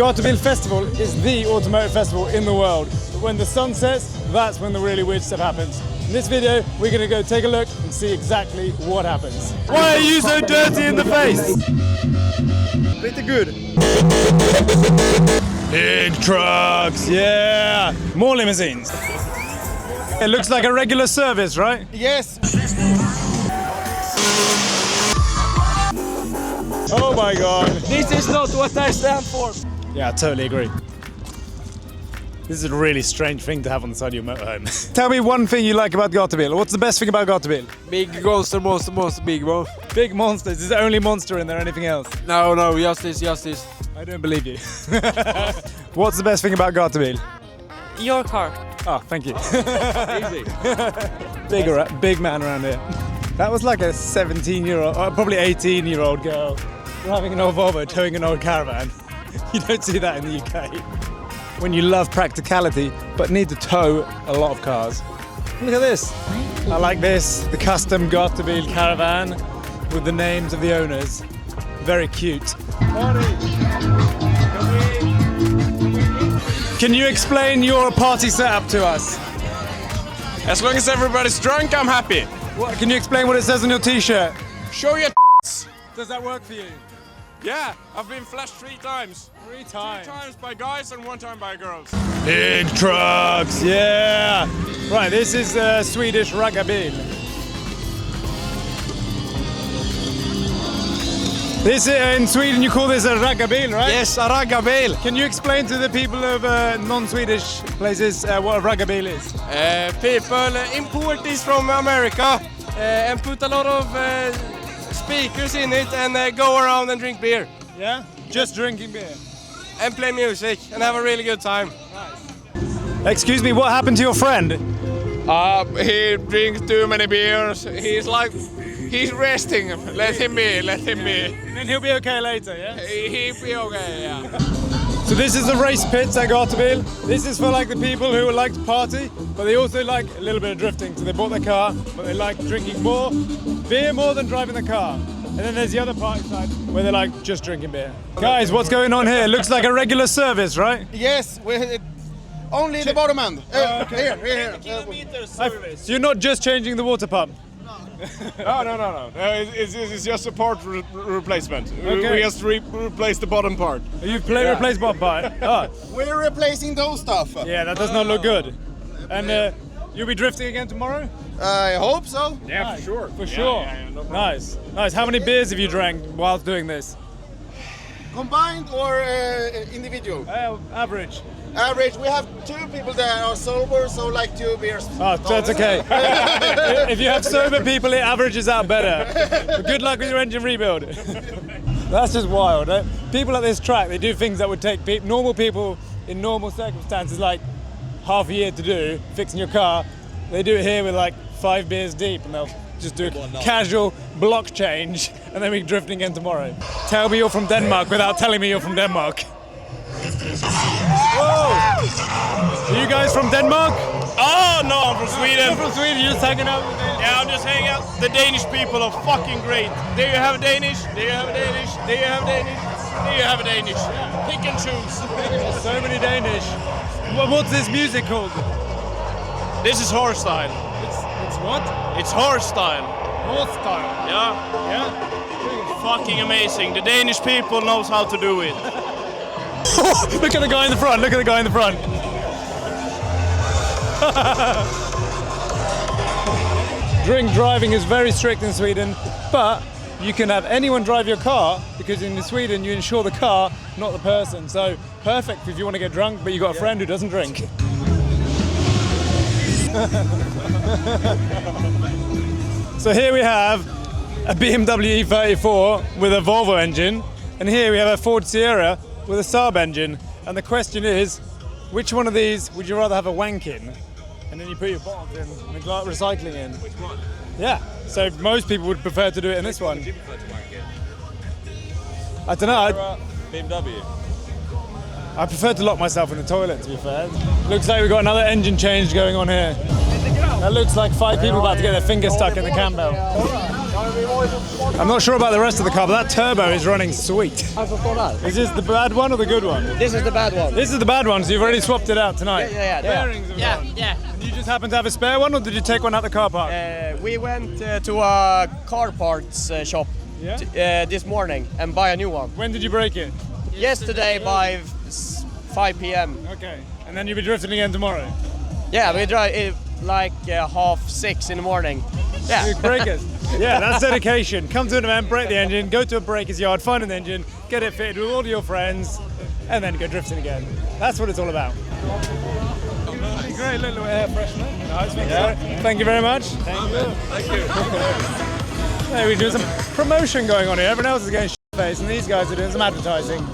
Gatebil Festival is the automotive festival in the world. But when the sun sets, that's when the really weird stuff happens. In this video, we're going to go take a look and see exactly what happens. Why are you so dirty in the face? Pretty good. Big trucks, yeah! More limousines. It looks like a regular service, right? Yes. Oh my god. This is not what I stand for. Yeah, I totally agree. This is a really strange thing to have on the side of your motorhome. Tell me one thing you like about Gatebil. What's the best thing about Gatebil? Big monster, big one. Big monsters. Is the only monster in there? Anything else? No, just this. I don't believe you. What's the best thing about Gatebil? Your car. Oh, thank you. Easy. Big man around here. That was like a 17-year-old, or probably 18-year-old girl driving an old Volvo, towing an old caravan. You don't see that in the UK. When you love practicality, but need to tow a lot of cars. Look at this. I like this, the custom Gatebil caravan with the names of the owners. Very cute. Can you explain your party setup to us? As long as everybody's drunk, I'm happy. What, can you explain what it says on your t-shirt? Show your Does that work for you? Yeah, I've been flashed 3 times. 3 times. 2 times by guys and 1 time by girls. Big trucks, yeah! Right, this is Swedish raggabil. This in Sweden you call this a raggabil, right? Yes, a raggabil. Can you explain to the people of non-Swedish places what a raggabil is? People import this from America and put a lot of speakers in it and go around and drink beer. Yeah? Just drinking beer? And play music and have a really good time. Nice. Excuse me, what happened to your friend? He drinks too many beers. He's resting. Let him be. And then he'll be okay later, yeah? He'll be okay, yeah. So this is the race pits at Gatebil. This is for like the people who like to party, but they also like a little bit of drifting. So they bought their car, but they like drinking beer more than driving the car. And then there's the other party side where they like just drinking beer. Guys, what's going on here? It looks like a regular service, right? Yes, only the bottom end. Okay. Here. So you're not just changing the water pump? No. It's just a part replacement. Okay. We just replace the bottom part. You've replaced bottom part? Oh. We're replacing those stuff. Yeah, that does not look good. And you'll be drifting again tomorrow? I hope so. Yeah, Nice. for sure. For sure. No problem. Nice. How many beers have you drank whilst doing this? Combined or individual? Average. Average, we have 2 people that are sober, so like 2 beers. Oh, that's okay. If you have sober people, it averages out better. But good luck with your engine rebuild. That's just wild. Eh? People at this track, they do things that would take normal people in normal circumstances like half a year to do, fixing your car. They do it here with like 5 beers deep, and they'll just do a casual block change, and then we're drifting again tomorrow. Tell me you're from Denmark without telling me you're from Denmark. Whoa! Are you guys from Denmark? Oh no, I'm from Sweden. You're from Sweden, you're just hanging out with me. Yeah, I'm just hanging out. The Danish people are fucking great. Do you have a Danish? Do you have a Danish? Do you have a Danish? Do you have a Danish? Pick and choose. So many Danish. What's this music called? This is horse style. It's what? It's horse style. Horse style. Yeah. Yeah? Fucking amazing. The Danish people knows how to do it. Look at the guy in the front, look at the guy in the front. Drink driving is very strict in Sweden, but you can have anyone drive your car because in Sweden you insure the car, not the person. So perfect if you want to get drunk, but you've got a friend who doesn't drink. So here we have a BMW E34 with a Volvo engine, and here we have a Ford Sierra with a Saab engine. And the question is, which one of these would you rather have a wank in? And then you put your bottles in and the recycling in. Which one? Yeah, so most people would prefer to do it in this one. Would you prefer to wank in? I don't know, BMW. I prefer to lock myself in the toilet, to be fair. Looks like we've got another engine change going on here. That looks like 5 people about to get their fingers stuck in the cam belt. I'm not sure about the rest of the car, but that turbo is running sweet. Is this the bad one or the good one? This is the bad one. This is the bad one, so you've already swapped it out tonight. Yeah. Bearings have gone. And you just happen to have a spare one, or did you take one out the car park? We went to a car parts shop this morning and buy a new one. When did you break it? Yesterday by 5 p.m. Okay. And then you'll be drifting again tomorrow? Yeah, we drive it like 6:30 in the morning. Yeah. Big breakers. Yeah, that's dedication. Come to an event, break the engine, go to a breaker's yard, find an engine, get it fitted with all your friends, and then go drifting again. That's what it's all about. Great little air freshener. Nice. Thank you very much. Thank you. Hey, we're doing some promotion going on here. Everyone else is getting shit-faced, and these guys are doing some advertising.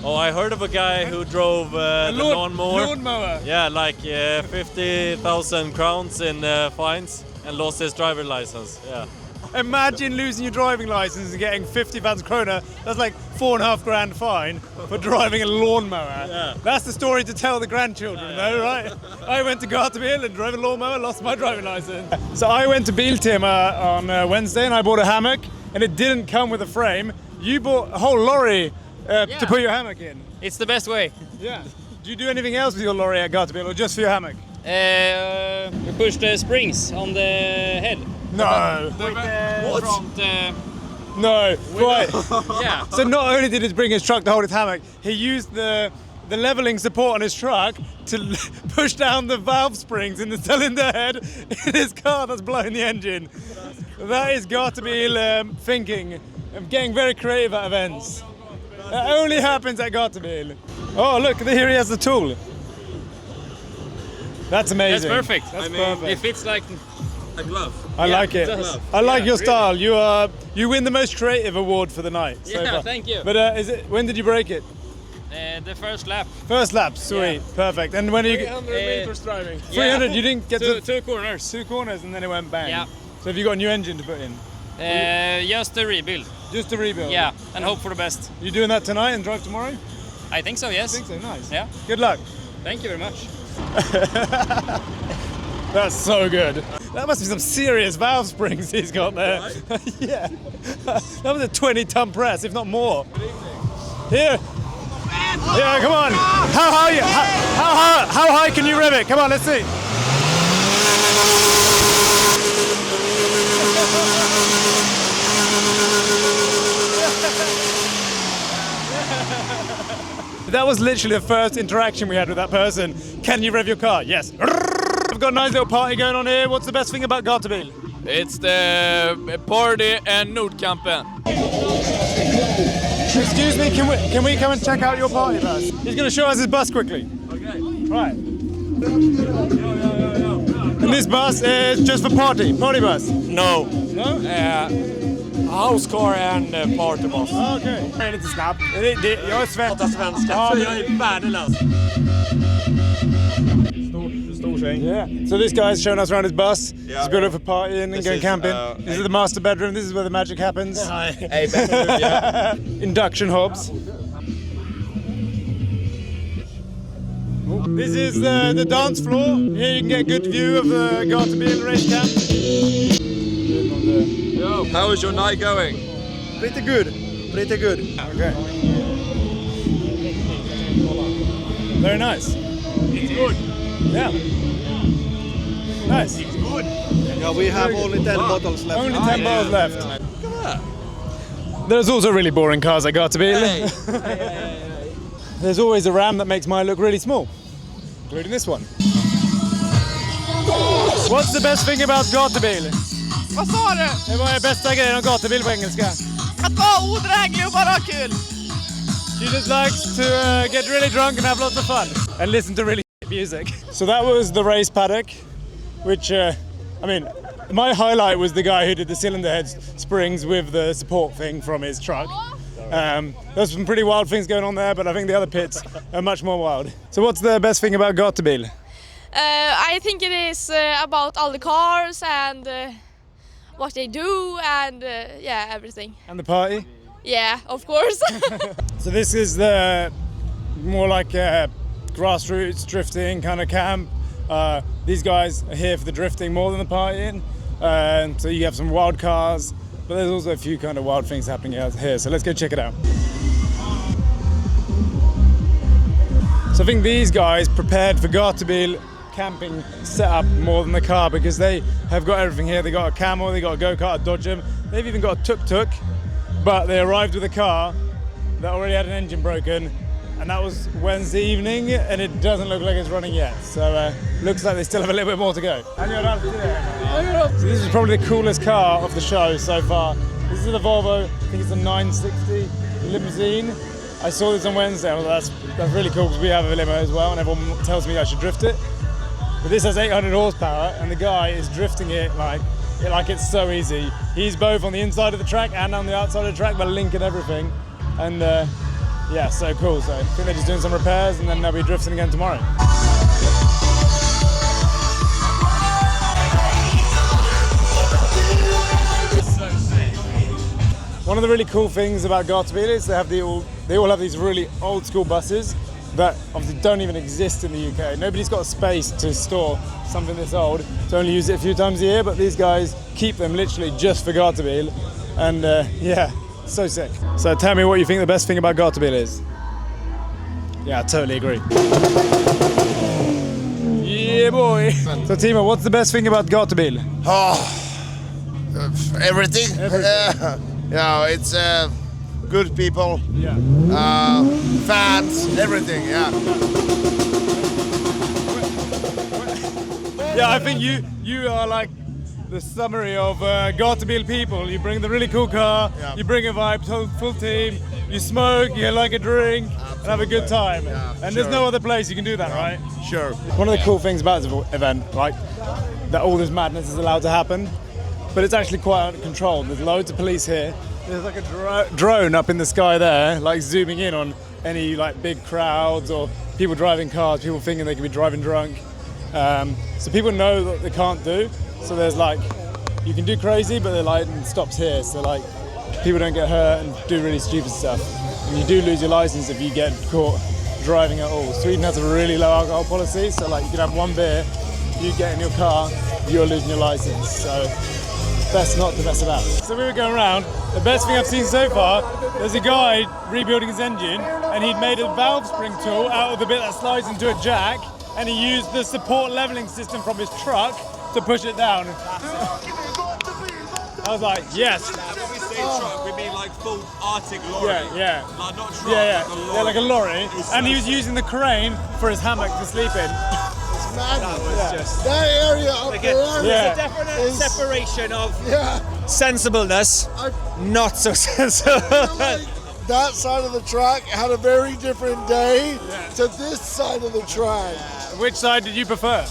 Oh, I heard of a guy who drove the lawnmower. Lawnmower. Yeah, like 50,000 crowns in fines and lost his driver license. Yeah. Imagine losing your driving license and getting 50,000 krona. That's like 4.5 grand fine for driving a lawnmower. Yeah. That's the story to tell the grandchildren, though, right? I went to Gatebil and drove a lawnmower, lost my driving license. So I went to Biltema on Wednesday and I bought a hammock, and it didn't come with a frame. You bought a whole lorry to put your hammock in. It's the best way. Yeah. Do you do anything else with your lorry at Gatebil, or just for your hammock? We push the springs on the head. No. What? Front, No. Right. yeah. So not only did he bring his truck to hold his hammock, he used the leveling support on his truck to push down the valve springs in the cylinder head in his car that's blowing the engine. That is Gatebil thinking. I'm getting very creative at events. That only happens at Gatebil. Oh, look, here he has the tool. That's amazing. That's perfect. That's perfect. It fits like A glove. I like it. does. I like your really. style. You win the most creative award for the night. so Yeah, far. thank you. But when did you break it? the first lap. First lap, sweet, perfect. And when are you? 300 meters driving. 300. You didn't get to Two corners. 2 corners, and then it went bang. Yeah. So have you got a new engine to put in? Just a rebuild. Just a rebuild. Yeah, and hope for the best. You doing that tonight and drive tomorrow? I think so. Yes. I think so. Nice. Yeah. Good luck. Thank you very much. That's so good. That must be some serious valve springs he's got there. Yeah. That was a 20-ton press, if not more. Here. Yeah, come on. How high can you rev it? Come on, let's see. That was literally the first interaction we had with that person. Can you rev your car? Yes. We've got a nice little party going on here. What's the best thing about Gatebil? It's the party and Nordkampen. Excuse me, can we come and check out your party bus? He's going to show us his bus quickly. Okay. Right. And this bus is just for party bus? No. No? House car and party bus. Okej. Jag är lite snabb. Jag är svensk. Prata svenska, Ja, för jag är värdelös. Stor sväng. Yeah. So this guy's showing us around his bus. He's built it for partying and going camping. This is the master bedroom. This is where the magic happens. Hey, bedroom, yeah. Induction hobs. This is the dance floor. Here you can get a good view of the Gatebil race camp. How is your night going? Pretty good. Pretty good. Okay. Very nice. It's good. Yeah. Nice. It's good. Yeah, we have only 10 bottles left. Only 10 bottles left. There's also really boring cars at Gatebil. There's always a ram that makes mine look really small, including this one. What's the best thing about Gatebil? Vad sa du? Vad är bästa grejen om Gatebil på engelska? Att vara odräglig och bara ha kul. She just likes to get really drunk and have lots of fun and listen to really music. So that was the race paddock, which, my highlight was the guy who did the cylinder head springs with the support thing from his truck. There's some pretty wild things going on there, but I think the other pits are much more wild. So what's the best thing about Gatebil? I think it is about all the cars and what they do and everything. And the party? Yeah, of course. So this is the more like a grassroots drifting kind of camp. These guys are here for the drifting more than the partying. So you have some wild cars, but there's also a few kind of wild things happening out here, so let's go check it out. So I think these guys prepared for Gatebil camping setup more than the car, because they have got everything here. They got a camel, they got a go-kart, a Dodgem, they've even got a tuk-tuk, but they arrived with a car that already had an engine broken, and that was Wednesday evening, and it doesn't look like it's running yet. So looks like they still have a little bit more to go. So this is probably the coolest car of the show so far. This is the Volvo, I think it's a 960 limousine. I saw this on Wednesday, and that's really cool because we have a limo as well, and everyone tells me I should drift it. But this has 800 horsepower, and the guy is drifting it like it's so easy. He's both on the inside of the track and on the outside of the track, but linking everything. And yeah, so cool. So I think they're just doing some repairs, and then they'll be drifting again tomorrow. One of the really cool things about Gatebil is they all have these really old school buses that obviously don't even exist in the UK. Nobody's got a space to store something this old, to only use it a few times a year, but these guys keep them literally just for Gatebil, and yeah, so sick. So tell me what you think the best thing about Gatebil is. Yeah, I totally agree. Yeah, boy. So Timo, what's the best thing about Gatebil? Oh, everything. Yeah, it's good people, fans, everything, yeah. Yeah, I think you are like the summary of Gatebil people. You bring the really cool car, you bring a vibe, full team, you smoke, you like a drink, and have a good time. Yeah, and there's no other place you can do that, right? Sure. One of the cool things about this event, right, that all this madness is allowed to happen, but it's actually quite under control. There's loads of police here. There's like a drone up in the sky there, like zooming in on any like big crowds or people driving cars, people thinking they could be driving drunk. So people know that they can't do. So there's like, you can do crazy, but the lighting stops here. So like, people don't get hurt and do really stupid stuff. And you do lose your license if you get caught driving at all. Sweden has a really low alcohol policy. So like, you can have one beer, you get in your car, you're losing your license. So best not to mess about. So we were going around. The best thing I've seen so far, there's a guy rebuilding his engine, and he'd made a valve spring tool out of the bit that slides into a jack, and he used the support leveling system from his truck to push it down. I was like, yes. When we say truck, we mean like full Arctic lorry. Yeah. Like not truck, Yeah, like a lorry. yeah, like a lorry. And he was using the crane for his hammock to sleep in. That area up there. Yeah. There's a definite separation of sensibleness, not so sensible. That side of the track had a very different day to this side of the track. Which side did you prefer?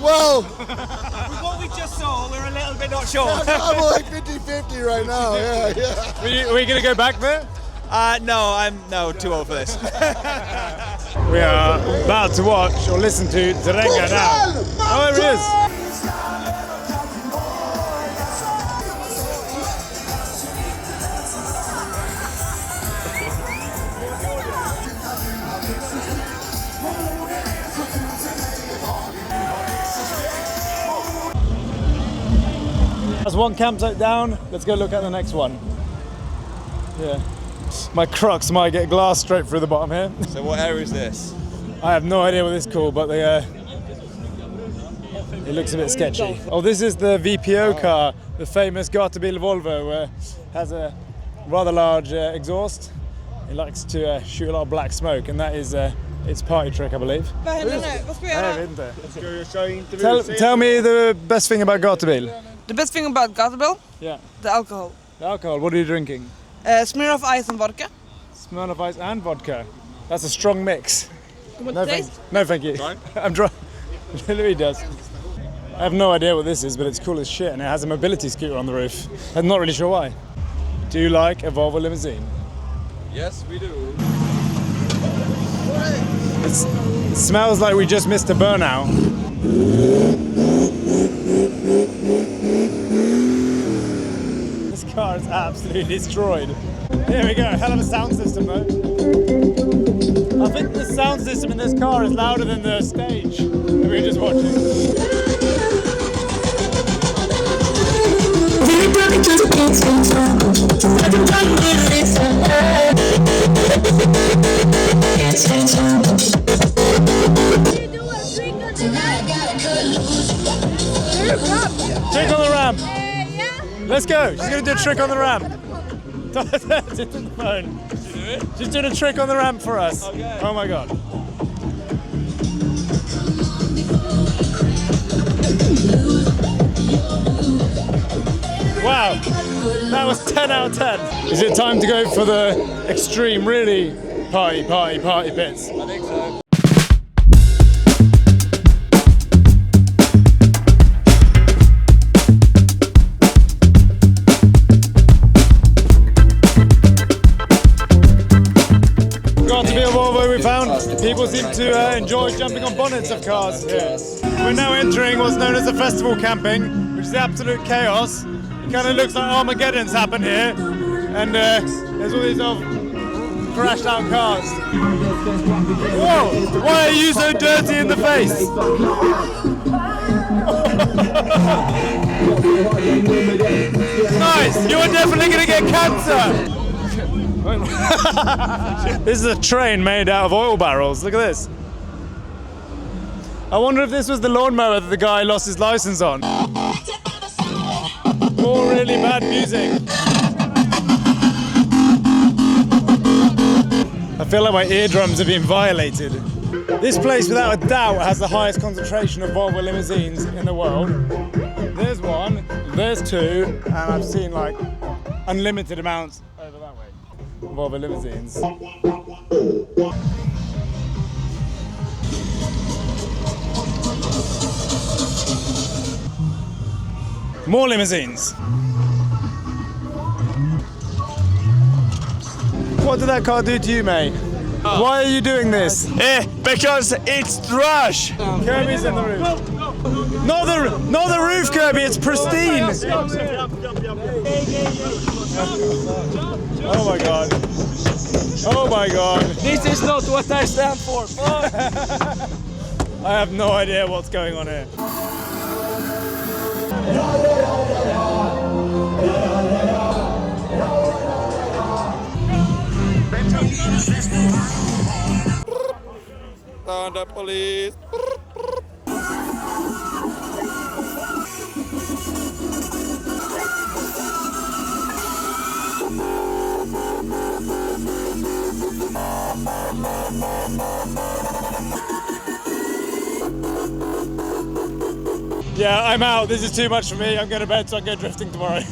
Well, With what we just saw, we're a little bit not sure. I'm like 50-50 right now, yeah. Were you going to go back there? No, I'm too old for this. We are about to watch or listen to Terenga now. Oh, there he is. That's one campsite down. Let's go look at the next one. Yeah. My Crocs might get glass straight through the bottom here. So what area is this? I have no idea what this is called, but it looks a bit sketchy. Oh, this is the VPO car, the famous Gatebil Volvo, has a rather large exhaust. It likes to shoot a lot of black smoke, and that is its party trick, I believe. Tell me the best thing about Gatebil. The best thing about Gatebil? Yeah. The alcohol. The alcohol, what are you drinking? Smirnoff Ice and vodka. Smirnoff Ice and vodka. That's a strong mix. No, thank you. I'm drunk. Louis does. I have no idea what this is, but it's cool as shit, and it has a mobility scooter on the roof. I'm not really sure why. Do you like a Volvo limousine? Yes, we do. It smells like we just missed a burnout. This car is absolutely destroyed. Here we go, hell of a sound system though. I think the sound system in this car is louder than the stage that we were just watching. Trick on the ramp. Let's go. She's gonna do a trick on the ramp. It's in the phone. She's doing a trick on the ramp for us. Okay. Oh my god. Wow, that was 10 out of 10. Is it time to go for the extreme, really party bits? I think so. Gatebil Volvo we found. People seem to enjoy jumping on bonnets of cars here. We're now entering what's known as the festival camping, which is absolute chaos. It kind of looks like Armageddon's happened here, and there's all these crashed out cars. Whoa! Why are you so dirty in the face? Nice! You are definitely gonna get cancer! This is a train made out of oil barrels. Look at this. I wonder if this was the lawnmower that the guy lost his license on. More really bad music. I feel like my eardrums have been violated. This place, without a doubt, has the highest concentration of Volvo limousines in the world. There's one, there's two, and I've seen like unlimited amounts over that way. Volvo limousines. More limousines. What did that car do to you, mate? Why are you doing this? Because it's trash. Kirby's in the roof. Not the roof, Kirby. It's pristine. Oh my god. Oh my god. This is not what I stand for. I have no idea what's going on here. Thunder police. Yeah, I'm out. This is too much for me. I'm going to bed, so I go drifting tomorrow.